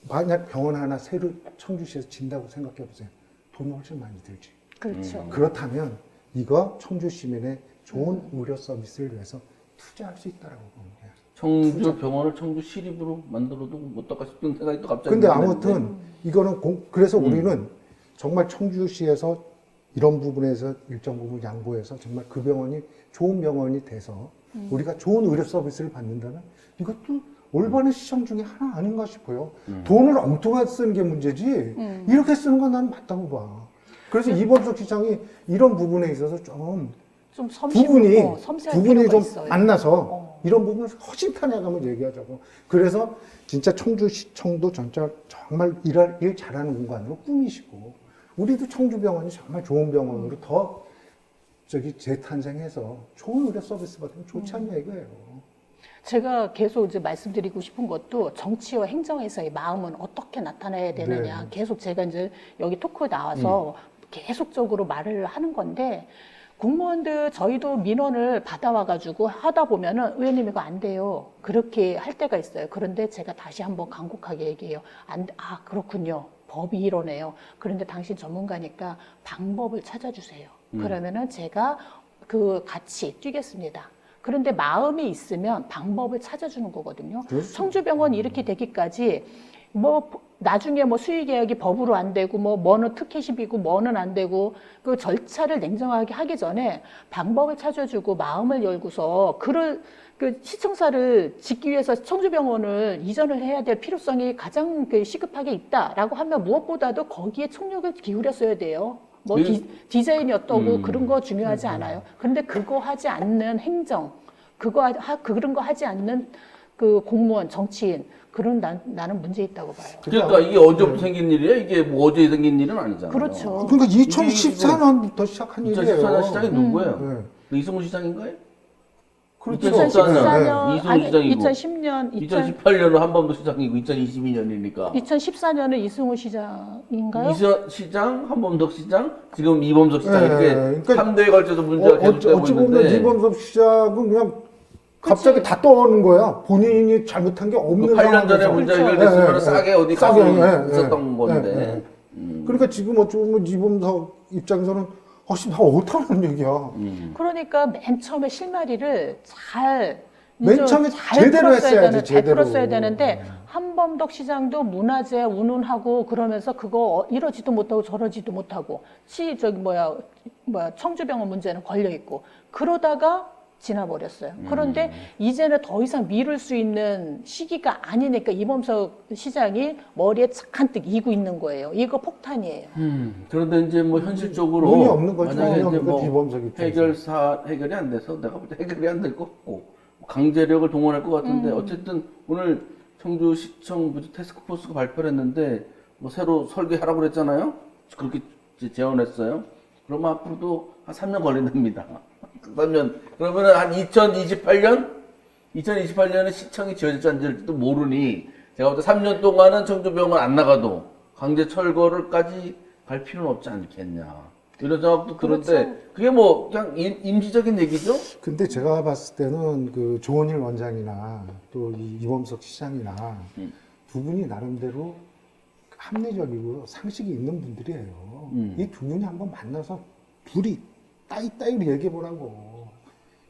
Speaker 1: 만약 병원 하나 새로 청주시에서 진다고 생각해 보세요. 돈이 훨씬 많이 들지.
Speaker 2: 그렇죠.
Speaker 1: 그렇다면 이거 청주 시민의 좋은 의료 서비스를 위해서 투자할 수 있다라고 봅니다.
Speaker 3: 청주 병원을 청주 시립으로 만들어도 어떨까 싶은 생각이 또 갑자기.
Speaker 1: 근데 아무튼 이거는 그래서 우리는 정말 청주시에서 이런 부분에서 일정 부분 양보해서 정말 그 병원이 좋은 병원이 돼서 우리가 좋은 의료 서비스를 받는다면 이것도 올바른 시청 중에 하나 아닌가 싶어요. 돈을 엉뚱하게 쓰는 게 문제지 이렇게 쓰는 건 난 맞다고 봐. 그래서 이범석 시장이 이런 부분에 있어서 좀
Speaker 2: 좀
Speaker 1: 두 분이
Speaker 2: 섬세할
Speaker 1: 두 분이
Speaker 2: 필요가
Speaker 1: 좀
Speaker 2: 있어요.
Speaker 1: 만나서 이런 부분을 허심탄회하게 한번 얘기하자고. 그래서 진짜 청주시청도 진짜 정말 일 잘하는 공간으로 꾸미시고, 우리도 청주병원이 정말 좋은 병원으로 더 재탄생해서 좋은 의료 서비스 받으면 좋지 않냐 이거예요.
Speaker 2: 제가 계속 이제 말씀드리고 싶은 것도 정치와 행정에서의 마음은 어떻게 나타나야 되느냐.
Speaker 1: 네.
Speaker 2: 계속 제가 이제 여기 토크에 나와서 계속적으로 말을 하는 건데, 공무원들 저희도 민원을 받아와가지고 하다 보면은 의원님 이거 안 돼요. 그렇게 할 때가 있어요. 그런데 제가 다시 한번 간곡하게 얘기해요. 아, 그렇군요. 법이 이러네요. 그런데 당신 전문가니까 방법을 찾아주세요. 그러면은 제가 같이 뛰겠습니다. 그런데 마음이 있으면 방법을 찾아주는 거거든요.
Speaker 1: 그렇죠.
Speaker 2: 청주병원 이렇게 되기까지 나중에 수의계약이 법으로 안 되고 뭐는 특혜십이고 뭐는 안 되고 그 절차를 냉정하게 하기 전에 방법을 찾아주고 마음을 열고서 그 시청사를 짓기 위해서 청주병원을 이전을 해야 될 필요성이 가장 시급하게 있다라고 하면 무엇보다도 거기에 총력을 기울였어야 돼요. 디자인이 어떠고 그런 거 중요하지 않아요. 그런데 그거 하지 않는 행정, 그런 거 하지 않는 그 공무원, 정치인, 나는 문제 있다고 봐요.
Speaker 3: 그러니까 이게 언제부터 생긴 일이야? 이게 뭐 어제 생긴 일은 아니잖아요.
Speaker 2: 그렇죠.
Speaker 1: 그러니까 2014년부터 시작한 일이에요.
Speaker 3: 2014년 시장이 누구예요?
Speaker 1: 네.
Speaker 3: 이승훈 시장인가요?
Speaker 1: 그렇죠.
Speaker 2: 2014년,
Speaker 3: 이승훈 시장이고
Speaker 2: 2010년,
Speaker 3: 2018년은 한범도 시장이고 2022년이니까
Speaker 2: 2014년은 이승훈 시장인가요?
Speaker 3: 이승훈 시장, 한범석 시장, 지금 이범석 시장
Speaker 1: 네,
Speaker 3: 이렇게
Speaker 1: 그러니까
Speaker 3: 3대에 걸쳐서 문제가 계속되고
Speaker 1: 어찌 보면
Speaker 3: 있는데
Speaker 1: 이범섭 시장은 그냥 갑자기 다 떠오르는 거야. 본인이 잘못한 게 없는
Speaker 3: 8년 전에
Speaker 1: 상황에서.
Speaker 3: 문제
Speaker 1: 그렇죠.
Speaker 3: 해결됐으면
Speaker 1: 네,
Speaker 3: 싸게 어디
Speaker 1: 싸게,
Speaker 3: 가서
Speaker 1: 네,
Speaker 3: 있었던
Speaker 1: 네,
Speaker 3: 건데
Speaker 1: 네, 네. 그러니까 지금 어찌 보면 이범석 입장에서는 나 어떡하는 얘기야.
Speaker 2: 그러니까 맨 처음에 실마리를
Speaker 1: 맨 처음에
Speaker 2: 잘
Speaker 1: 제대로
Speaker 2: 풀었어야
Speaker 1: 했어야지,
Speaker 2: 잘
Speaker 1: 제대로.
Speaker 2: 풀었어야 되는데 한범덕 시장도 문화재 운운하고 그러면서 그거 이러지도 못하고 저러지도 못하고 청주병원 문제는 걸려 있고 그러다가 지나버렸어요. 그런데 이제는 더 이상 미룰 수 있는 시기가 아니니까 이범석 시장이 머리에 잔뜩 이고 있는 거예요. 이거 폭탄이에요.
Speaker 3: 그런데 이제 현실적으로
Speaker 1: 운이 없는 거죠.
Speaker 3: 만약에
Speaker 1: 운이
Speaker 3: 이제
Speaker 1: 없는 거지, 이범석 입장에서.
Speaker 3: 해결이 안 돼서 내가 볼 때 해결이 안 될 것 같고 강제력을 동원할 것 같은데 어쨌든 오늘 청주시청 태스크포스가 발표를 했는데 새로 설계하라고 그랬잖아요. 그렇게 제안했어요. 그러면 앞으로도 한 3년 걸린답니다. 3년. 그러면은 한 2028년에 시청이 지어질지 안 지어질지도 모르니 제가 볼 때 3년 동안은 청주병원 안 나가도 강제 철거를까지 갈 필요는 없지 않겠냐. 이런 생각도 드는데
Speaker 2: 그렇죠.
Speaker 3: 그게 그냥 임시적인 얘기죠?
Speaker 1: 근데 제가 봤을 때는 그 조원일 원장이나 또 이범석 시장이나 두 분이 나름대로 합리적이고 상식이 있는 분들이에요. 이 두 분이 한번 만나서 둘이 따위따위로 얘기해보라고.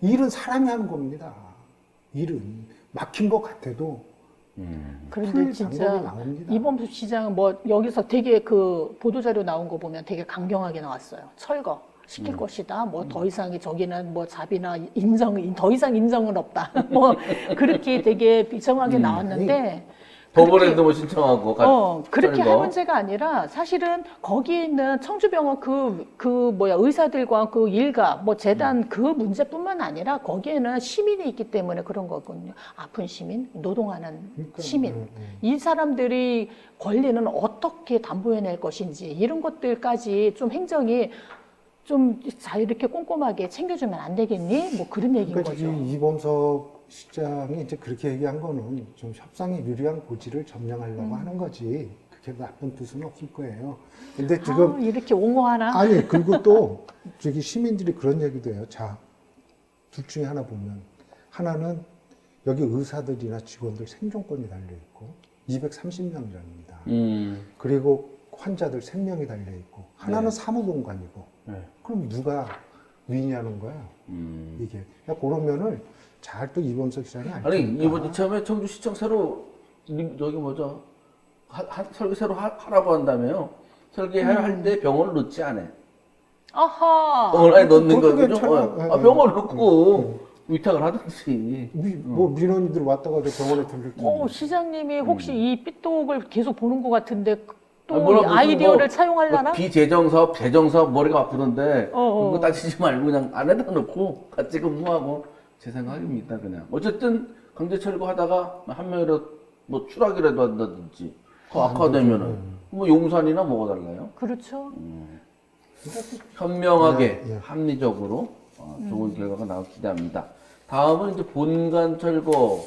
Speaker 1: 일은 사람이 하는 겁니다. 일은 막힌 것 같아도
Speaker 2: 그런데
Speaker 1: 풀
Speaker 2: 진짜
Speaker 1: 방법이 나옵니다.
Speaker 2: 이범수 시장은 여기서 되게 그 보도자료 나온 거 보면 되게 강경하게 나왔어요. 철거 시킬 것이다. 더 이상이 저기는 자비나 더 이상 인정은 없다. 그렇게 되게 비정하게 나왔는데
Speaker 3: 법원에도 신청하고
Speaker 2: 그렇게
Speaker 3: 철거.
Speaker 2: 할 문제가 아니라 사실은 거기 있는 청주병원 의사들과 그 일가 재단 그 문제뿐만 아니라 거기에는 시민이 있기 때문에 그런 거거든요. 아픈 시민, 노동하는 시민. 이 사람들이 권리는 어떻게 담보해낼 것인지 이런 것들까지 좀 행정이 이렇게 꼼꼼하게 챙겨주면 안 되겠니? 그런 얘기인
Speaker 1: 그러니까
Speaker 2: 거죠.
Speaker 1: 이범석 시장이 이제 그렇게 얘기한 거는 좀 협상의 유리한 고지를 점령하려고 하는 거지. 그렇게 나쁜 뜻은 없을 거예요. 근데 지금
Speaker 2: 이렇게 옹호하나?
Speaker 1: 아니 그리고 또 시민들이 그런 얘기도 해요. 자, 둘 중에 하나 보면 하나는 여기 의사들이나 직원들 생존권이 달려 있고 230명이랍니다. 그리고 환자들 생명이 달려 있고 하나는 사무공간이고. 그럼 누가 위냐는 거야. 이게 그러면은 잘 또 이범석 시장이
Speaker 3: 아니 이번 처음에 청주시청 새로 설계 새로 하라고 한다며요. 설계할 때 병원을 넣지 않아.
Speaker 2: 아하.
Speaker 3: 병원 안에 넣는
Speaker 1: 그것도
Speaker 3: 거죠.
Speaker 1: 괜찮아요.
Speaker 3: 병원을 넣고 위탁을 하든지.
Speaker 1: 민원인들 왔다 가도 병원에 들릴 때.
Speaker 2: 시장님이 혹시 이 삐똑을 계속 보는 것 같은데 또
Speaker 3: 뭐라 무슨
Speaker 2: 아이디어를
Speaker 3: 뭐
Speaker 2: 차용하려나?
Speaker 3: 비재정사업, 재정사업 머리가 아프던데
Speaker 2: 어.
Speaker 3: 그거 따지지 말고 그냥 안에다 놓고 같이 근무하고 제 생각입니다. 그냥 어쨌든 강제 철거하다가 한 명이라도 뭐 추락이라도 한다든지 더 악화되면은 뭐 용산이나 뭐가 달라요?
Speaker 2: 그렇죠.
Speaker 3: 현명하게
Speaker 1: 예.
Speaker 3: 합리적으로 좋은 결과가 나올 기대합니다. 다음은 이제 본관 철거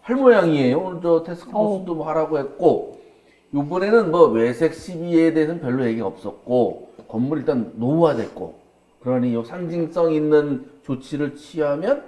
Speaker 3: 할 모양이에요. 오늘 저 태스크포스도 뭐 하라고 했고 이번에는 뭐 외색 시비에 대해서는 별로 얘기가 없었고 건물 일단 노후화됐고 그러니 요 상징성 있는 조치를 취하면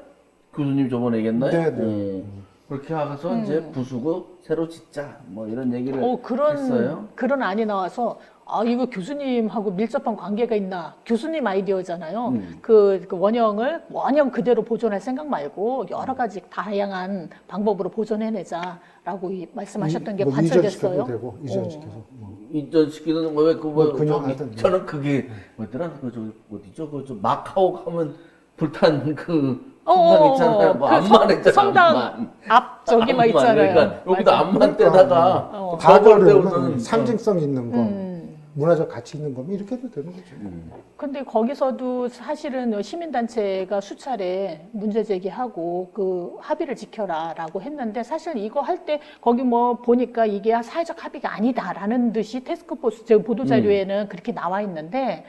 Speaker 3: 교수님 저번에 얘기했나요?
Speaker 1: 네.
Speaker 3: 그렇게 해서 이제 부수고 새로 짓자 뭐 이런 얘기를 했어요.
Speaker 2: 그런 안이 나와서 아 이거 교수님하고 밀접한 관계가 있나? 교수님 아이디어잖아요. 그 원형 그대로 보존할 생각 말고 여러 가지 다양한 방법으로 보존해내자라고 말씀하셨던 게
Speaker 1: 뭐
Speaker 2: 관철됐어요.
Speaker 1: 이전시켜도 되고 이전시켜서 뭐.
Speaker 3: 이전시키는 뭐
Speaker 1: 그냥
Speaker 3: 저기
Speaker 1: 하던데.
Speaker 3: 저는 그게 뭐더라 그 저기 어디죠 그 마카오 가면 불탄 그 성당 있잖아요. 뭐
Speaker 2: 그
Speaker 3: 암만 했잖아.
Speaker 2: 성당
Speaker 3: 암만.
Speaker 2: 앞 저기 막 있잖아요.
Speaker 3: 그러니까 여기도
Speaker 2: 맞아.
Speaker 3: 암만 때다가
Speaker 1: 과거를
Speaker 3: 때우는
Speaker 1: 보면 상징성 있는 거, 문화적 가치 있는 거 이렇게 해도 되는 거죠.
Speaker 2: 근데 거기서도 사실은 시민단체가 수차례 문제 제기하고 그 합의를 지켜라라고 했는데 사실 이거 할 때 거기 뭐 보니까 이게 사회적 합의가 아니다라는 듯이 태스크포스 제 보도자료에는 그렇게 나와 있는데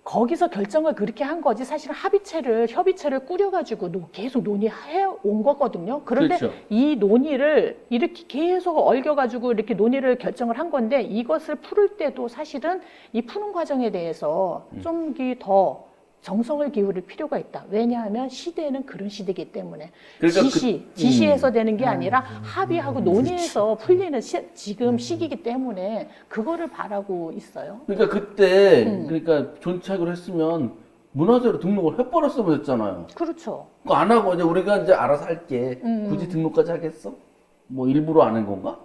Speaker 2: 거기서 결정을 그렇게 한 거지 사실은 협의체를 꾸려가지고 계속 논의해 온 거거든요. 그런데
Speaker 3: 그렇죠.
Speaker 2: 이 논의를 이렇게 계속 얽혀가지고 이렇게 논의를 결정을 한 건데 이것을 풀을 때도 사실은 이 푸는 과정에 대해서 좀 더 정성을 기울일 필요가 있다. 왜냐하면 시대는 그런 시대이기 때문에
Speaker 3: 그러니까
Speaker 2: 지시해서 되는 게 아니라 합의하고 논의해서 풀리는 지금 시기이기 때문에 그거를 바라고 있어요.
Speaker 3: 그러니까 그때 그러니까 존치하기로 했으면 문화재로 등록을 해버렸으면 됐잖아요.
Speaker 2: 그렇죠.
Speaker 3: 그거 안 하고 이제 우리가 이제 알아서 할게. 굳이 등록까지 하겠어? 뭐 일부러 안 한 건가?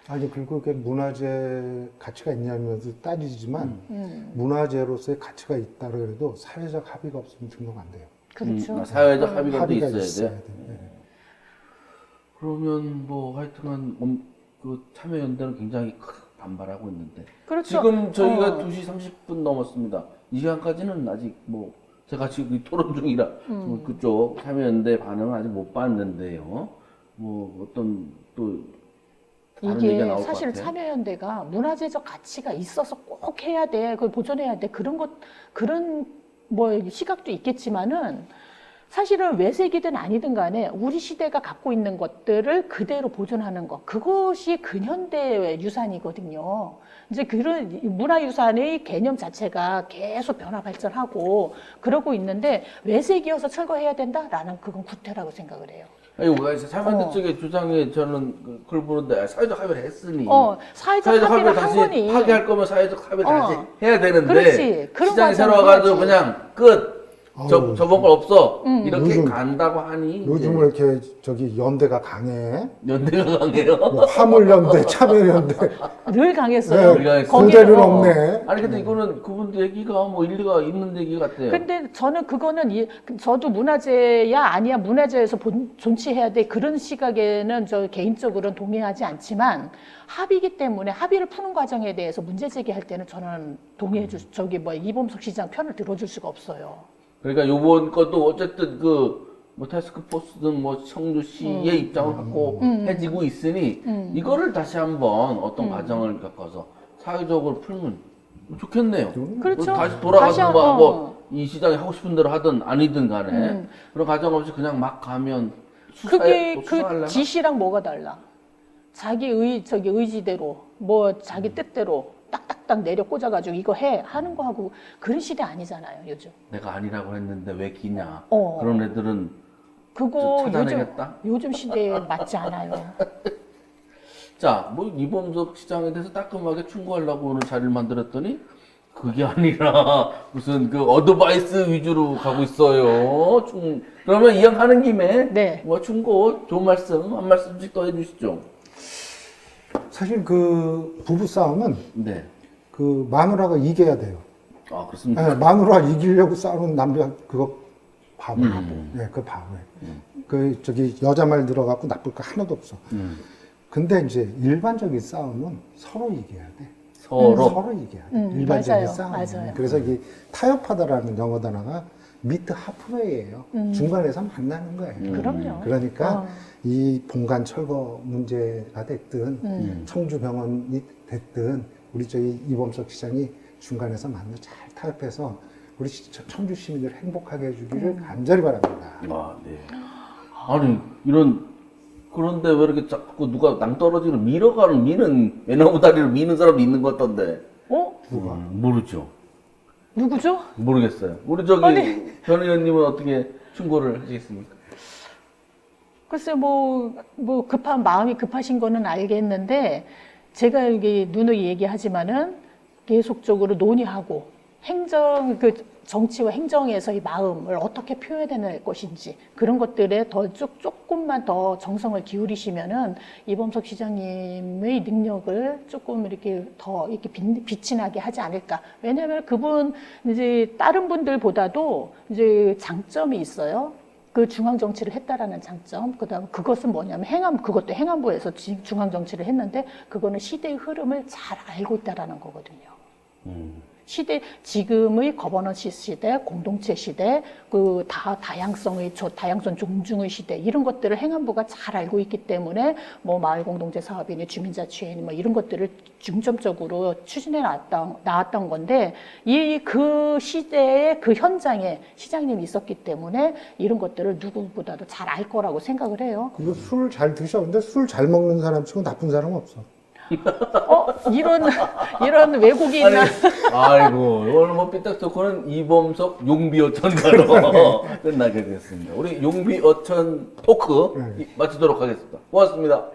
Speaker 1: 아니 그리고 그게 문화재 가치가 있냐면서 따지지만 문화재로서의 가치가 있다 그래도 사회적 합의가 없으면 등록 안 돼요.
Speaker 2: 그렇죠.
Speaker 3: 사회적 합의가 또
Speaker 1: 합의가
Speaker 3: 있어야 돼.
Speaker 1: 돼요. 네.
Speaker 3: 그러면 뭐 하여튼간 그 참여연대는 굉장히 반발하고 있는데
Speaker 2: 그렇죠.
Speaker 3: 지금 저희가 2시 30분 넘었습니다. 이 시간까지는 아직 뭐 제가 지금 토론 중이라 뭐 그쪽 참여연대 반응은 아직 못 봤는데요. 뭐 어떤 또 다른 얘기가
Speaker 2: 이게
Speaker 3: 나올 것
Speaker 2: 사실
Speaker 3: 같아요.
Speaker 2: 참여연대가 문화재적 가치가 있어서 꼭 해야 돼, 그걸 보존해야 돼 그런 뭐 시각도 있겠지만은 사실은 외색이든 아니든 간에 우리 시대가 갖고 있는 것들을 그대로 보존하는 것 그것이 근현대의 유산이거든요. 이제 그런 문화유산의 개념 자체가 계속 변화 발전하고 그러고 있는데 외색이어서 철거해야 된다라는 그건 구태라고 생각을 해요.
Speaker 3: 아니, 참여연대 쪽의 주장에 저는 그걸 보는데 사회적 합의를 했으니
Speaker 2: 사회적 합의를 한
Speaker 3: 다시
Speaker 2: 거니
Speaker 3: 파기할 거면 사회적 합의를 다시 해야 되는데
Speaker 2: 그렇지. 그런
Speaker 3: 시장이 새로
Speaker 2: 과정을
Speaker 3: 와가지고
Speaker 2: 해야지.
Speaker 3: 그냥 끝 저번 걸 없어 이렇게
Speaker 1: 요즘-
Speaker 3: 간다고 하니
Speaker 1: 요즘 왜 이렇게 저기 연대가 강해?
Speaker 3: 연대가 강해요.
Speaker 1: 뭐 화물연대, 참여연대,
Speaker 2: 늘 강했어요.
Speaker 3: 우리가
Speaker 1: 공대는
Speaker 2: 거기는,
Speaker 1: 없네.
Speaker 3: 아니 근데 이거는 그분도 얘기가 뭐 일리가 있는 얘기 같아요.
Speaker 2: 근데 저는 그거는 저도 문화재야 아니야 문화재에서 존치해야 돼 그런 시각에는 저 개인적으로는 동의하지 않지만 합의이기 때문에 합의를 푸는 과정에 대해서 문제 제기할 때는 저는 저기 이범석 시장 편을 들어줄 수가 없어요.
Speaker 3: 그러니까 요번 것도 어쨌든 뭐 타스크포스든 뭐 청주시의 입장을 갖고 해지고 있으니 이거를 다시 한번 어떤 과정을 겪어서 사회적으로 풀면 좋겠네요.
Speaker 2: 그렇죠.
Speaker 3: 다시 돌아가서
Speaker 2: 다시
Speaker 3: 이 시장이 하고 싶은 대로 하든 아니든 간에 그런 과정 없이 그냥 막 가면
Speaker 2: 그게 그
Speaker 3: 수사하려나?
Speaker 2: 지시랑 뭐가 달라? 자기 의지대로 뭐 자기 뜻대로 딱딱딱 내려 꽂아가지고 이거 해 하는 거하고 그런 시대 아니잖아요 요즘.
Speaker 3: 내가 아니라고 했는데 왜 기냐.
Speaker 2: 어.
Speaker 3: 그런 애들은
Speaker 2: 그거
Speaker 3: 차단해야겠다.
Speaker 2: 요즘 시대에 맞지 않아요.
Speaker 3: 자, 뭐 이범석 시장에 대해서 따끔하게 충고하려고 오늘 자리를 만들었더니 그게 아니라 무슨 그 어드바이스 위주로 가고 있어요. 그러면 이왕하는 김에
Speaker 2: 네.
Speaker 3: 뭐 충고 좋은 말씀 한 말씀씩 더 해주시죠.
Speaker 1: 사실 그 부부 싸움은
Speaker 3: 네.
Speaker 1: 그 마누라가 이겨야 돼요.
Speaker 3: 아 그렇습니까?
Speaker 1: 네, 마누라 이기려고 싸우는 남자 그거 바보. 네, 그 바보예요. 그 저기 여자 말 들어갖고 나쁠 거 하나도 없어. 근데 이제 일반적인 싸움은 서로 이겨야 돼.
Speaker 3: 서로.
Speaker 1: 이겨야 돼. 일반적인
Speaker 2: 맞아요.
Speaker 1: 싸움은.
Speaker 2: 맞아요.
Speaker 1: 그래서 이 타협하다라는 영어 단어가 미트 하프웨이예요. 중간에서 만나는 거예요.
Speaker 2: 그럼요.
Speaker 1: 그러니까 이 본관 철거 문제가 됐든 청주병원이 됐든 우리 저기 이범석 시장이 중간에서 만나 잘 타협해서 우리 청주 시민들 행복하게 해주기를 간절히 바랍니다.
Speaker 3: 아, 네. 아니, 그런데 왜 이렇게 자꾸 누가 낭떠러지를 미는, 외나무 다리를 미는 사람이 있는 것 같던데.
Speaker 1: 누가?
Speaker 3: 모르죠.
Speaker 2: 누구죠?
Speaker 3: 모르겠어요. 우리 저기, 변 의원님은 어떻게 충고를 하시겠습니까?
Speaker 2: 글쎄 마음이 급하신 거는 알겠는데 제가 여기 누누이 얘기하지만은 계속적으로 논의하고 정치와 행정에서의 마음을 어떻게 표현해낼 것인지 그런 것들에 조금만 더 정성을 기울이시면은 이범석 시장님의 능력을 조금 이렇게 더 이렇게 빛이 나게 하지 않을까. 왜냐하면 그분 이제 다른 분들보다도 이제 장점이 있어요. 그 중앙 정치를 했다라는 장점. 그다음 그것은 뭐냐면 그것도 행안부에서 중앙 정치를 했는데 그거는 시대의 흐름을 잘 알고 있다라는 거거든요. 지금의 거버넌스 시대, 공동체 시대, 다양성 존중의 시대, 이런 것들을 행안부가 잘 알고 있기 때문에 마을 공동체 사업이니 주민자치회니 이런 것들을 중점적으로 추진해 나왔던 건데, 그 시대의 그 현장에 시장님이 있었기 때문에 이런 것들을 누구보다도 잘 알 거라고 생각을 해요.
Speaker 1: 그리고 술 잘 드셔. 근데 술 잘 먹는 사람 치고 나쁜 사람 없어.
Speaker 2: 이런 외국인.
Speaker 3: 아이고, 오늘 삐딱 토크는 이범석 용비어천가로 끝나게 됐습니다. 우리 용비어천 토크 마치도록 하겠습니다. 고맙습니다.